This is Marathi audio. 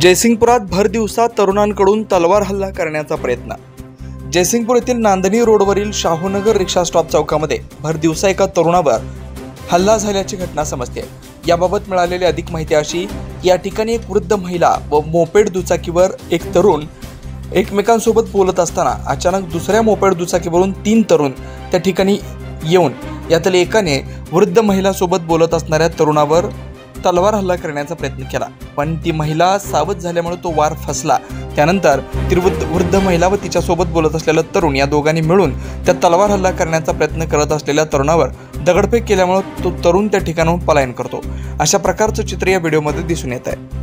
जयसिंगपुरात भर दिवसा तरुणांकडून तलवार हल्ला करण्याचा प्रयत्न। जयसिंगपूर येथील नांदणी रोडवरील शाहूनगर रिक्षा स्टॉप चौकामध्ये भर दिवसा एका तरुणावर हल्ला झाल्याची घटना समजते। याबाबत मिळालेली अधिक माहिती अशी की या ठिकाणी एक वृद्ध महिला व मोपेड दुचाकीवर एक तरुण एकमेकांसोबत बोलत असताना अचानक दुसऱ्या मोपेड दुचाकीवरून 3 तरुण त्या ठिकाणी येऊन यातील एकाने वृद्ध महिलासोबत बोलत असणाऱ्या तरुणावर तलवार हल्ला करण्याचा प्रयत्न केला, पण ती महिला सावध झाल्यामुळे तो वार फसला। त्यानंतर ती वृद्ध महिला व तिच्यासोबत बोलत असलेला तरुण या दोघांनी मिळून त्या तलवार हल्ला करण्याचा प्रयत्न करत असलेल्या तरुणावर दगडफेक केल्यामुळे तो तरुण त्या ठिकाणाहून पलायन करतो। अशा प्रकारचं चित्र या व्हिडिओमध्ये दिसून येत आहे।